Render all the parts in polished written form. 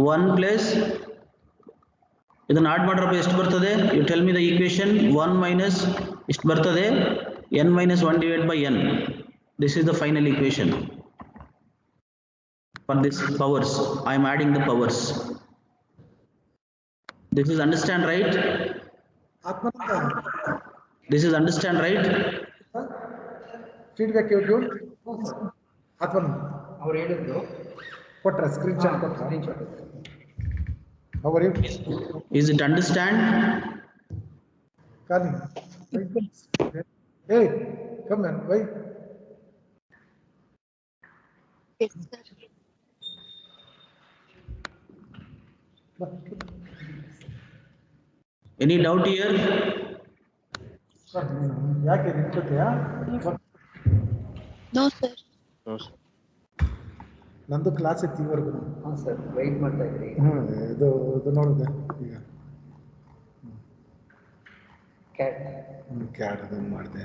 1 plus ಇದನ್ನು add ಮಾಡ್ರಪ್ಪ ಎಷ್ಟು ಬರ್ತದೆ? You tell me the equation. 1 minus ಎಷ್ಟು ಬರ್ತದೆ? n minus 1 divided by n. This is the final equation for this powers. I am adding the powers. This is understand right? This is understand right? Feedback you do? Atman. Our what a screenshot. How are you? Is it understand? Kali. Hey, come on, why? Yes, sir. Any doubt here? ಯಾಕೆ ನಿಂತ್ಕೊತೀಯಾ? No, sir. ನಂದು class ಇತ್ತು ಇವರೆಗೂ. ಹಾಂ sir, weight ಮಾಡ್ತಾ ಇದ್ರಿ. ಇದು ನೋಡಿದೆ ಈಗ. CAD ಅದನ್ನು ಮಾಡಿದೆ.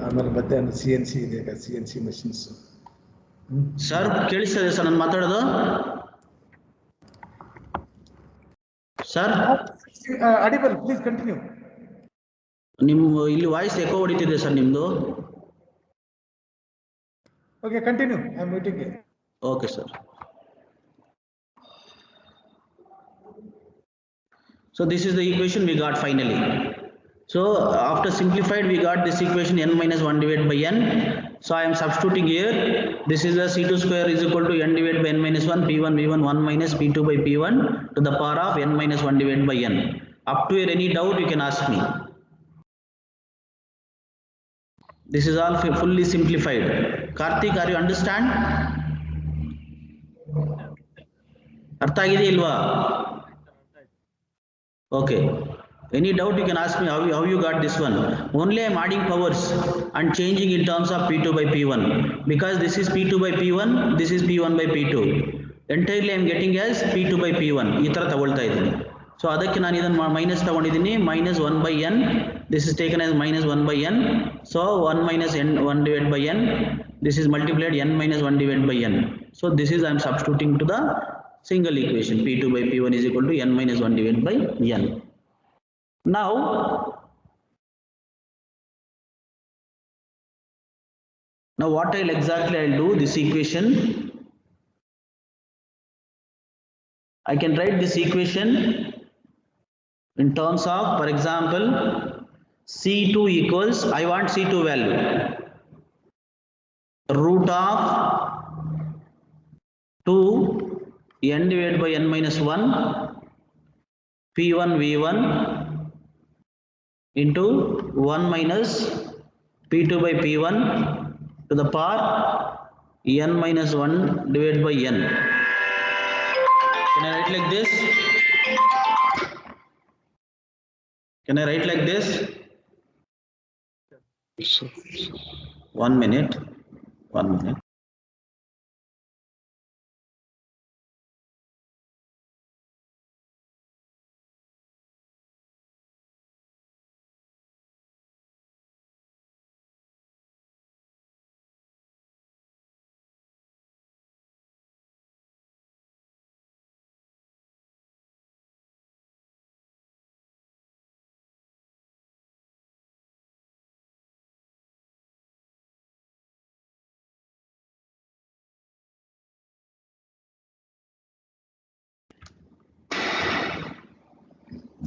ಆಮೇಲೆ ಮತ್ತೆ CNC ಇದೆ, ಈಗ CNC ಮಷಿನ್ಸ್. ಸರ್ ಕೇಳಿಸ್ತದೆ ಸರ್ ನಾನು ಮಾತಾಡೋದು? Sir audible please continue. ನಿಮ್ಮ ಇಲ್ಲಿ ವಾಯ್ಸ್ ಎಕೋ ಹೊಡಿತಿದೆ ಸರ್ ನಿಮ್ಮದು. Okay continue, I am meeting. Okay sir. So this is the equation we got finally. So after simplified we got this equation n minus 1 divided by n. So I am substituting here. This is the C2 square is equal to n divided by n minus 1 P1 V1 1 minus P2 by P1 to the power of n minus 1 divided by n. Up to here any doubt you can ask me. This is all fully simplified. Karthik, are you understand? Artha agide ilva? Okay. Any doubt you can ask me how you got this one. Only I am adding powers and changing in terms of P2 by P1 because this is P2 by P1, this is P1 by P2. Entirely I am getting as P2 by P1. ಈ ತರ ತಗೊಳ್ತಾ ಇದ್ದೀನಿ. So ಅದಕ್ಕೆ ನಾನು ಇದನ್ನು minus ತಗೊಂಡಿದ್ದೀನಿ. minus 1 by n. This is taken as minus 1 by n. So 1 minus n 1 divided by n. This is multiplied n minus 1 divided by n. So this is I am substituting to the single equation. P2 by P1 is equal to n minus 1 divided by n. Now what I'll do this equation. I can write this equation in terms of, for example, C2 equals, I want C2 value, root of 2 n divided by n minus 1 P1 V1 into 1 minus P2 by P1 to the power n minus 1 divided by n. Can I write like this? Can I write like this? 1 minute. 1 minute.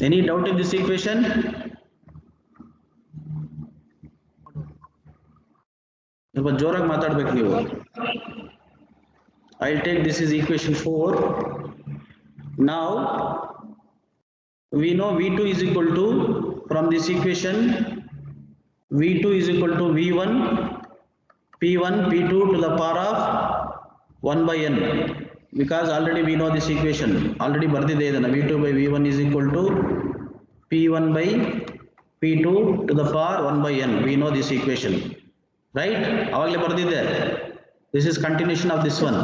Any doubt in this equation? ಸ್ವಲ್ಪ ಜೋರಾಗಿ ಮಾತಾಡಬೇಕು ನೀವು. I'll take this is equation 4. Now we know V2 is equal to, from this equation, V2 is equal to V1 P1 P2 to the power of 1 by n. Because already we know this equation, already ಬರ್ದಿದೆ ಇದನ್ನ. V2 by V1 is equal to P1 by P2 to the power 1 by n. We know this equation, right? ಅವಾಗಲೇ ಬರ್ದಿದೆ. This is continuation of this one.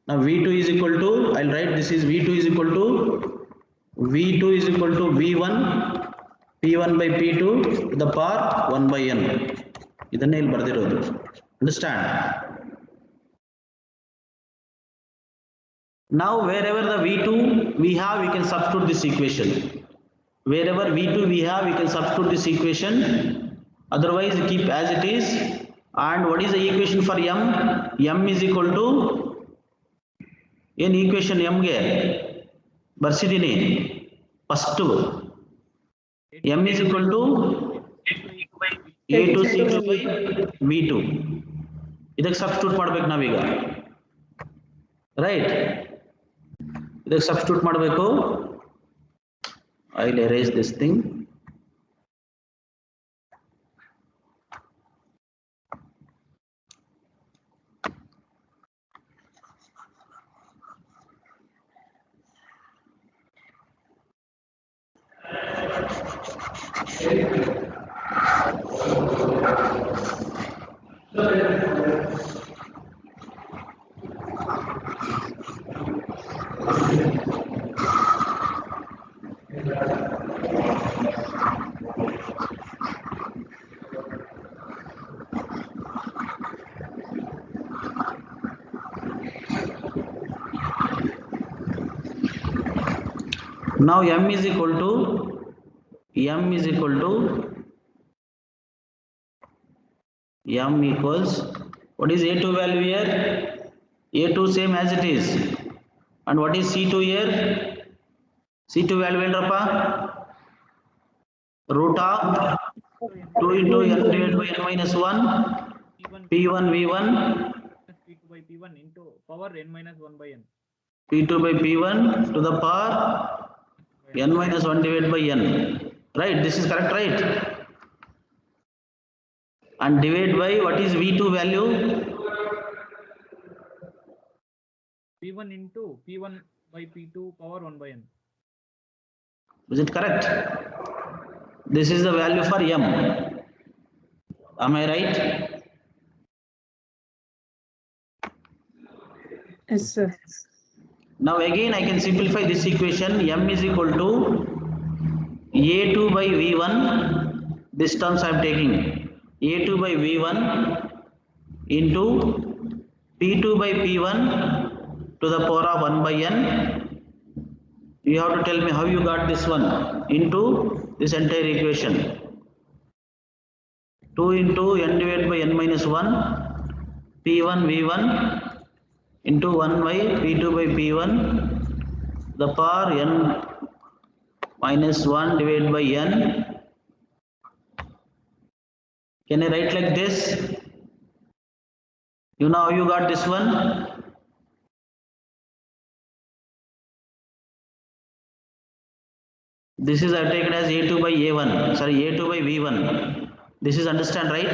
Now V2 is equal to, I'll write this is V2 is equal to V1 P1 by P2 to the power 1 by n. ಇದನ್ನೇ ಇಲ್ಲಿ ಬರ್ದಿರೋದು. Understand? Now wherever the V2 we have, we can substitute this equation. Wherever V2 we have, we can substitute this equation. Otherwise keep as it is. And what is the equation for M? M is equal to in equation M ge ಬರ್ಸಿದ್ದೀನಿ first M is equal to A2 C2 by V2. ಇದಕ್ಕೆ substitute ಮಾಡಬೇಕು ನಾವೀಗ, right? ಇದಕ್ಕೆ substitute ಮಾಡಬೇಕು. I'll erase this thing. Now M is equal to M equals, what is A2 value here? A2 same as it is. And what is C2 here? C2 value enrappa? Root of 2 into n divided by n minus 1 P1 V1 P2 by P1 into power n minus 1 by n. P2 by P1 to the power n minus 1 divided by n. Right, this is correct, right? And divide by what is V2 value? P1 into P1 by P2 power 1 by n. Is it correct? This is the value for M. Am I right? Yes, sir. Now again I can simplify this equation. M is equal to A2 by V1. This terms I am taking. A2 by V1 into P2 by P1 to the power of 1 by n. You have to tell me how you got this one into this entire equation. 2 into n divided by n minus 1 P1 V1 into 1 by P2 by P1 the power n minus 1 divided by n. Can I write like this? You know how you got this one? This is I have taken as A2 by A1, sorry, A2 by V1. This is understand, right?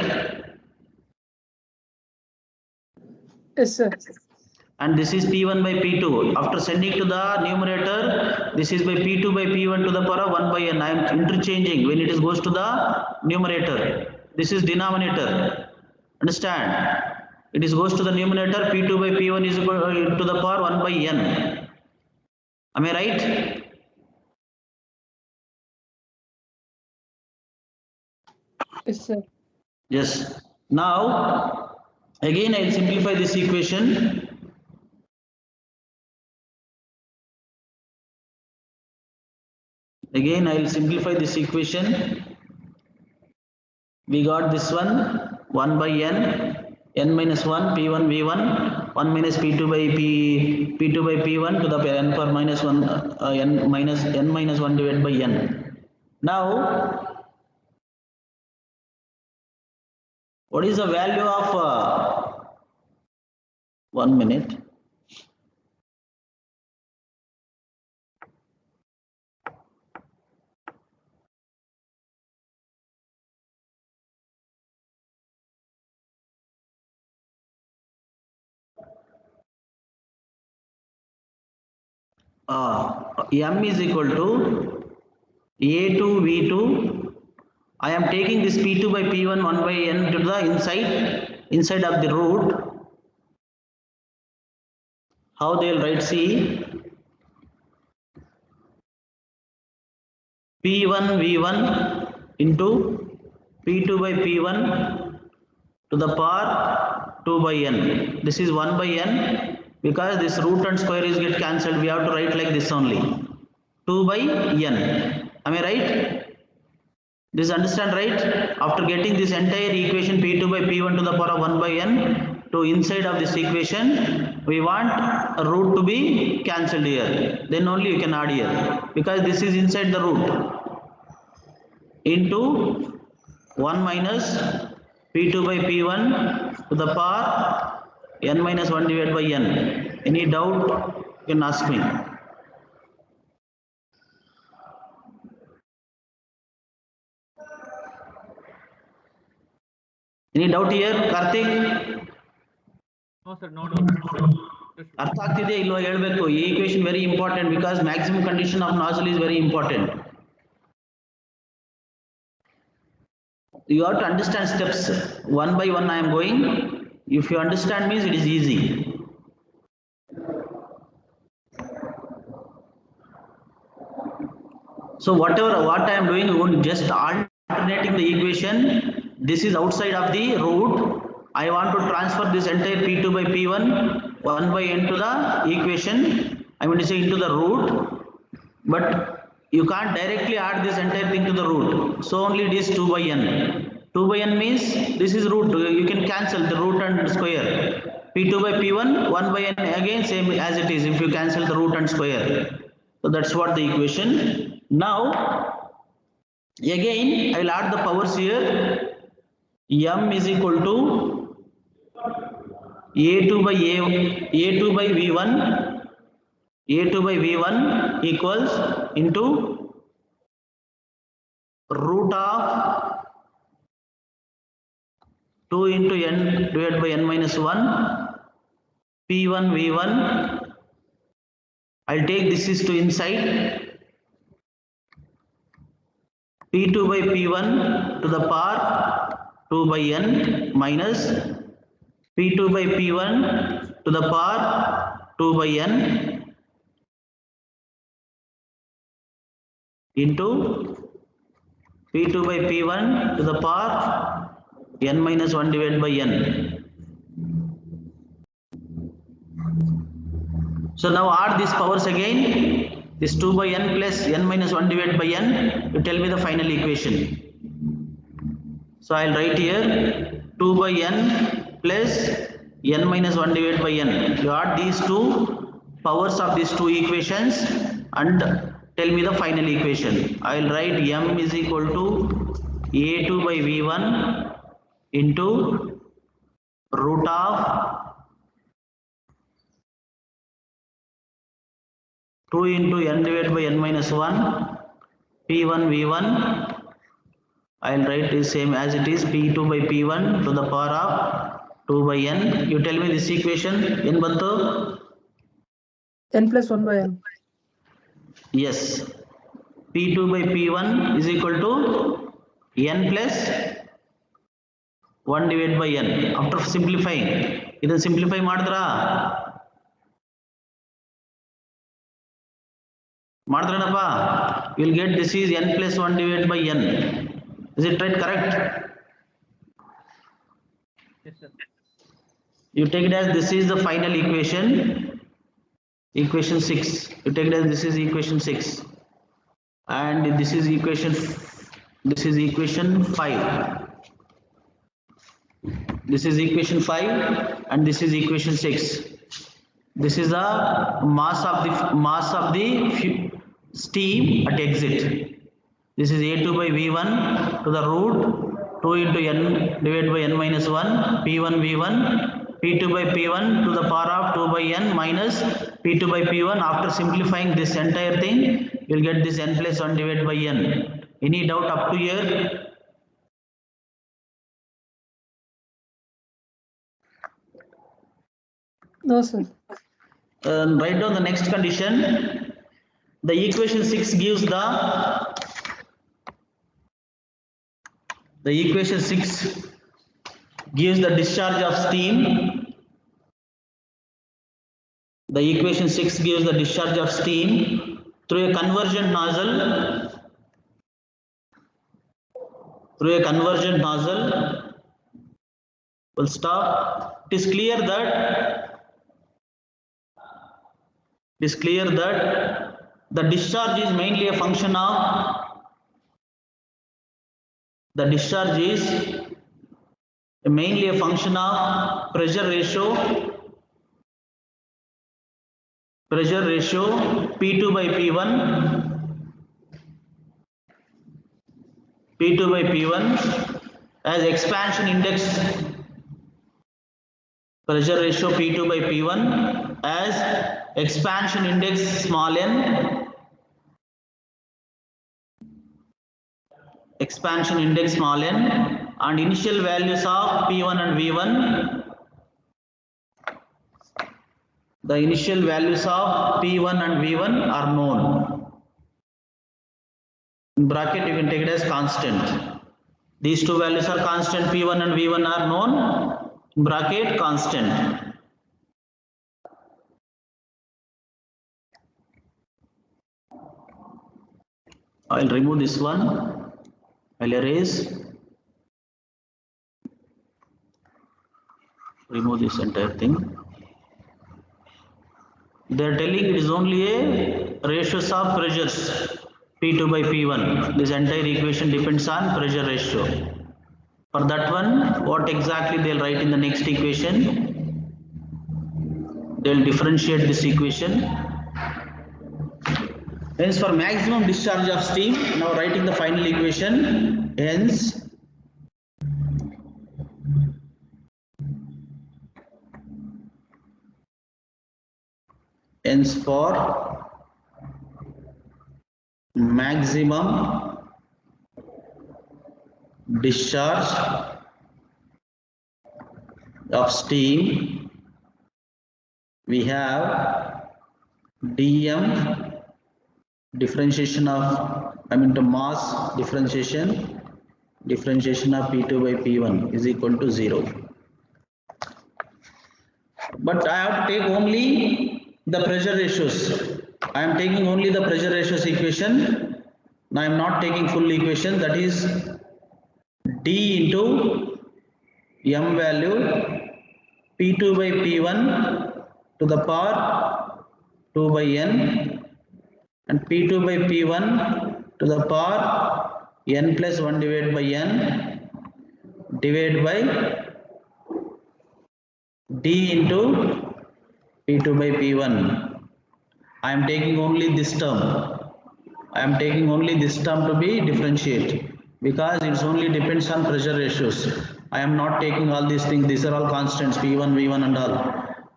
Yes, sir. And this is P1 by P2. After sending to the numerator, this is by P2 by P1 to the power of 1 by n. I am interchanging when it is goes to the numerator. This is denominator. Understand? It is goes to the numerator. P2 by P1 is equal to the power 1 by n. Am I right? Yes, sir. Yes. Now again I will simplify this equation. Again I will simplify this equation. We got this one 1 by n minus 1 P1 V1 1 minus P2 by P2 by P1 to the n power minus 1 n minus 1 divided by n. Now what is the value of 1 minute? M is equal to A2 V2. I am taking this P2 by P1 1 by n to the inside of the root. How they will write? See, P1 V1 into P2 by P1 to the power 2 by n. This is 1 by n. because this root and square is get cancelled, we have to write like this only, 2 by n. Am I right? This understand, right? After getting this entire equation p2 by p1 to the power of 1 by n to inside of this equation, we want a root to be cancelled here, then only you can add here, because this is inside the root, into 1 minus p2 by p1 to the power n minus 1 divided by n. Any doubt you can ask me. Any doubt here, Karthik? No, sir, no doubt. ಅರ್ಥ ಆಗ್ತಿದೆ ಇಲ್ವಾ ಹೇಳಬೇಕು. ಈ equation very important because maximum condition of nozzle is very important. You have to understand steps one by one. I am going. If you understand means it is easy. So what I am doing, just alternating the equation. This is outside of the root. I want to transfer this entire p2 by p1 1 by n to the equation. I mean to say into the root, but you can't directly add this entire thing to the root. So only it is 2 by n. 2 by n means this is root. You can cancel the root and square. p2 by p1 1 by n again same as it is if you cancel the root and square. So that's what the equation. Now again I will add the powers here. M is equal to a2 by v1 equals into root of 2 into n divided by n minus 1 p1 v1. I'll take this is to inside p2 by p1 to the power 2 by n minus p2 by p1 to the power 2 by n into p2 by p1 to the power n minus 1 divided by n. So now add these powers again. This 2 by n plus n minus 1 divided by n. You tell me the final equation. So I'll write here 2 by n plus n minus 1 divided by n. You add these two powers of these two equations and tell me the final equation. I will write m is equal to a2 by v1 into root of 2 into n divided by n minus 1 p1 v1. I will write the same as it is p2 by p1 to the power of 2 by n. You tell me this equation in bantu? n plus 1 by n. Yes, p2 by p1 is equal to n plus 1 divided by n. After simplifying, idan simplify madra madranappa, you will get this is n plus 1 divided by n. Is it right? Correct? Yes, sir. You take it as this is the final equation, equation 6. You take it as this is equation 6 and this is equation 5. This is equation 5 and this is equation 6. This is the mass of the steam at exit. This is a2 by v1 to the root 2 into n divided by n minus 1 p1 v1 p2 by p1 to the power of 2 by n minus p2 by p1. After simplifying this entire thing, you will get this n plus 1 divided by n. Any doubt up to here? No, sir. Write down the next condition. The equation 6 gives the equation 6 gives the discharge of steam. The equation 6 gives the discharge of steam through a convergent nozzle. Full stop. It is clear that It is clear that the discharge is mainly a function of pressure ratio P2 by P1 as expansion index pressure ratio P2 by P1 as expansion index small n and initial values of P1 and V1. The initial values of P1 and V1 are known. In bracket you can take it as constant. These two values are constant, P1 and V1 are known, in bracket constant. I will remove this one, I will erase, remove this entire thing. They are telling it is only a ratios of pressures P2 by P1. This entire equation depends on pressure ratio. For that one, what exactly they will write in the next equation? They will differentiate this equation. Hence, for maximum discharge of steam, now writing the final equation. Hence, for maximum discharge of steam, we have dm differentiation of, to mass differentiation of P2 by P1 is equal to 0. But I have to take only the pressure ratios. I am taking only the pressure ratios equation. Now I am not taking full equation, that is D into m value P2 by P1 to the power 2 by n and P2 by P1 to the power n plus 1 divided by n divided by D into P2 by P1. I am taking only this term. I am taking only this term to be differentiate because it only depends on pressure ratios. I am not taking all these things. These are all constants, P1, V1 and all.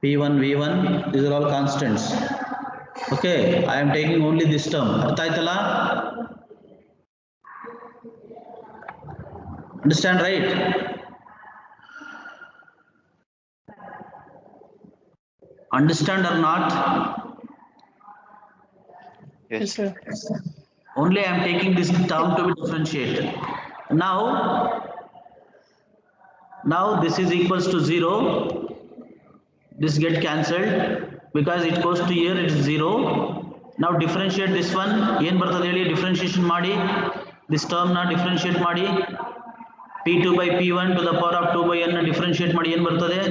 P1, V1, these are all constants. Okay, I am taking only this term. Artha aitala? Understand, right? Understand or not? Yes, sir. Only I am taking this term to be differentiated. Now this is equals to 0. This get cancelled because it goes to here, it is 0. Now differentiate this one. Yen bartade heli differentiation ಮಾಡಿ. This term na differentiate ಮಾಡಿ. P2 by P1 to the power of 2 by n na differentiate ಮಾಡಿ yen bartade.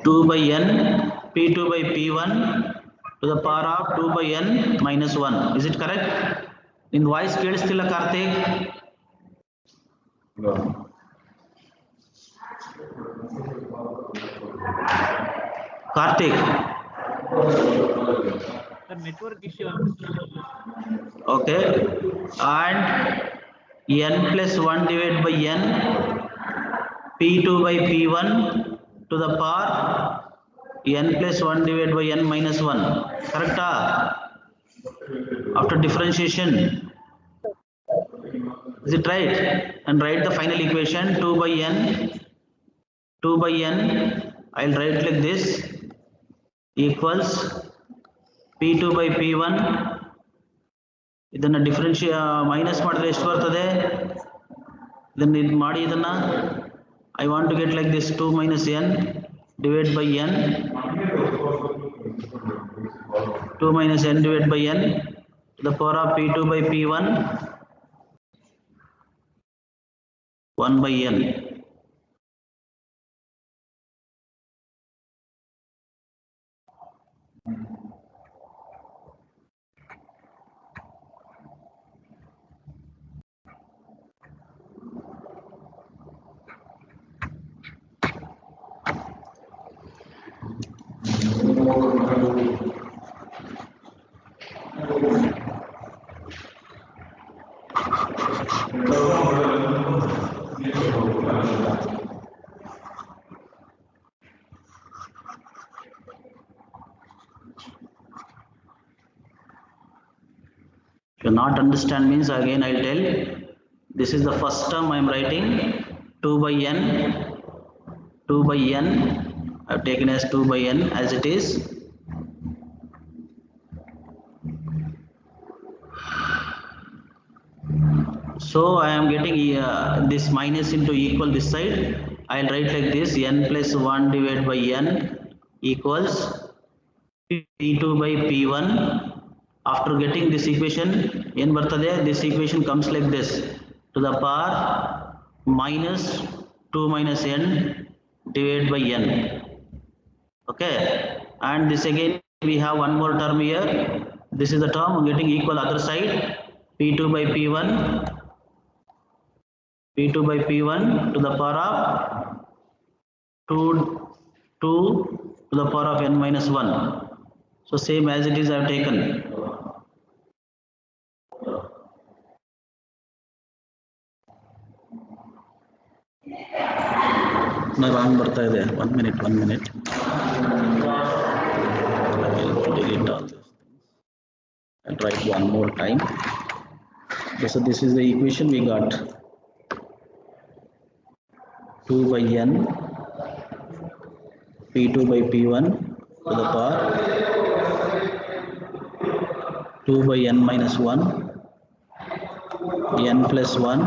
2 by n P2 by P1 to the power of 2 by n minus 1. Is it correct? In voice ಕೇಳಿಸ್ತಿಲ್ಲ Karthik? Karthik. The network issue. Okay. And n plus 1 divided by n P2 by P1 to the power n plus 1 divided by n minus 1. Correct? After differentiation. Is it right? And write the final equation 2 by n. I'll write like this equals P2 by P1. ಇದನ್ನ minus ಮಾಡಿದ್ರೆ ಎಷ್ಟು ಬರ್ತದೆ? ಇದನ್ನ ಇದು ಮಾಡಿ ಇದನ್ನ I want to get like this 2 minus n divided by n 2 minus n divided by n to the power of P2 by P1 1 by n. If you not understand means again I'll tell. This is the first term I am writing 2 by n. 2 by n. I have taken as 2 by n as it is. So I am getting this minus into equal this side. I will write like this: n plus 1 divided by n equals p2 by p1. After getting this equation, n bartade, this equation comes like this: to the power minus 2 minus n divided by n. Okay, and this again we have one more term here. This is the term getting equal other side: p2 by p1. p2 by p1 to the power of 2 to the power of n minus 1. So same as it is I have taken. No, wrong ಬರ್ತಾ ಇದೆ. 1 minute. I will delete all this. I'll try it one more time. So this is the equation we got: 2 by n p2 by p1 to the power 2 by n minus 1 n plus 1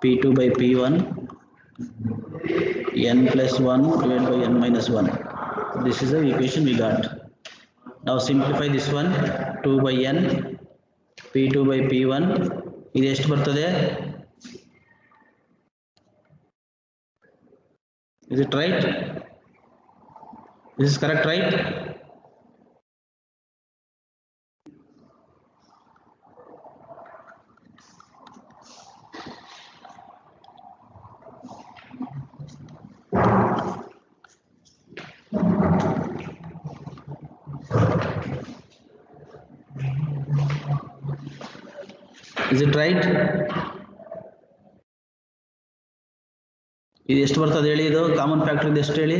p2 by p1 n plus 1 divided by n minus 1. This is the equation we got. Now simplify this one: 2 by n p2 by p1 ಇದು ಎಷ್ಟು ಬರ್ತದೆ? Is it right? This is correct, right? Is it right? ಇದು ಎಷ್ಟು ಬರ್ತದೆ ಹೇಳಿ? ಇದು common factor ಇದು ಎಷ್ಟು ಹೇಳಿ?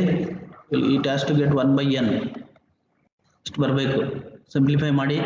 It has to get 1 by n. ಎಷ್ಟು ಬರಬೇಕು? ಸಿಂಪ್ಲಿಫೈ ಮಾಡಿ.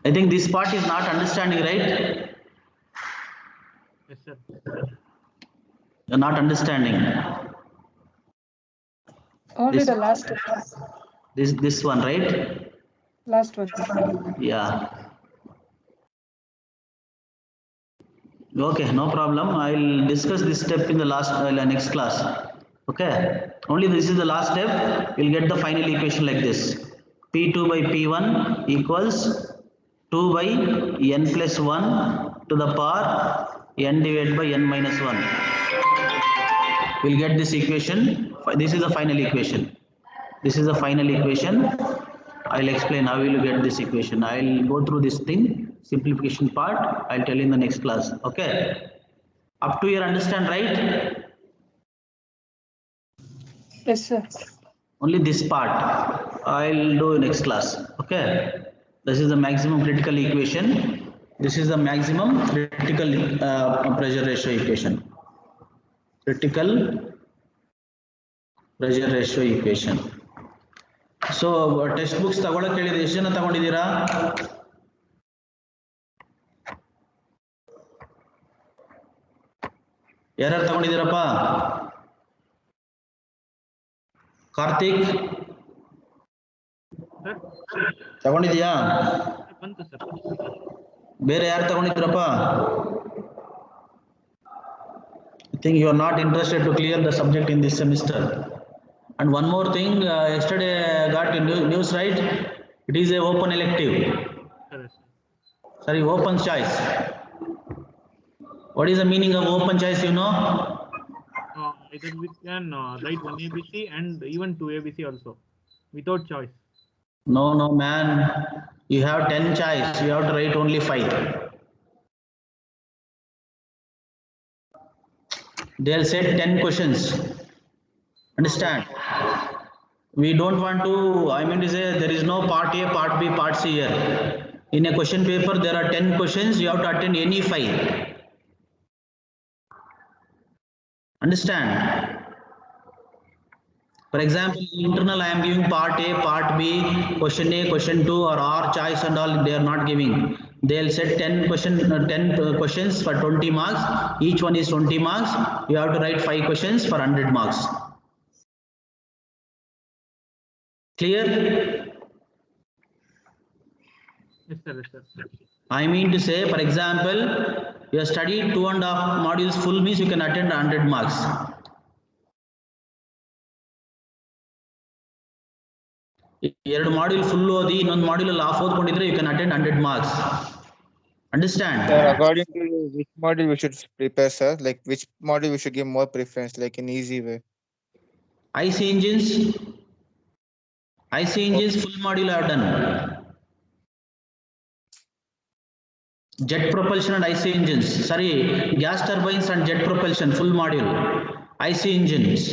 I think this part is not understanding, right? Yes, sir. You're not understanding. Only This- the last This one, right? last one. Yeah. Okay, no problem. I'll discuss this step in the next class. Okay. Only this is the last step. We'll get the final equation like this. P2 by P1 equals 2 by n plus 1 to the power n divided by n minus 1. We'll get this equation. This is the final equation. This is the final equation. I'll explain how we'll get this equation. I'll go through this thing, simplification part. I'll tell you in the next class. Okay. Up to here, understand, right? Yes, sir. Only this part I'll do next class. Okay. This is the maximum critical equation. This is the maximum critical pressure ratio equation. Critical pressure ratio equation. So text books ತಗೊಳಕ್ ಹೇಳಿದ್ರೆ ಎಷ್ಟು ಜನ ತಗೊಂಡಿದ್ದೀರಾ? ಯಾರ್ಯಾರು ತಗೊಂಡಿದ್ದೀರಪ್ಪ? Karthik Sir, ತಗೊಂಡಿದ್ಯಾ? ಬಂತು sir. ಬೇರೆ ಯಾರು ತಗೊಂಡಿದ್ದೀರಪ್ಪ? I think you are not interested to clear the subject in this semester. And one more thing, yesterday I got a news, right? It is a open elective. Sir, yes, sir. Sorry, open choice. What is the meaning of open choice, you know? Either we can write 1 ABC and even 2 ABC also without choice. No, man. You have 10 choice. You have to write only 5. They'll set 10 questions. Understand? We don't want to, I mean to say, there is no part A, part B, part C here. In a question paper, there are 10 questions. You have to attend any 5. Understand? For example, in internal, I am giving part A, part B, question A, question 2, or R choice and all. They are not giving. They'll set 10 questions for 20 marks. Each one is 20 marks. You have to write 5 questions for 100 marks. Clear? Yes, sir. Yes, sir. I mean to say, for example, you have studied 2.5 modules full means you can attend 100 marks. ಎರಡು module full ಓದಿ ಇನ್ನೊಂದು module half ಓದ್ಕೊಂಡಿದ್ರೆ you can attend 100 marks. Understand? Sir, according to you, which module we should prepare, sir? Like which module we should give more preference, like in easy way? IC engines full module I have done. Jet propulsion and IC engines, sorry, gas turbines and jet propulsion full module. IC engines.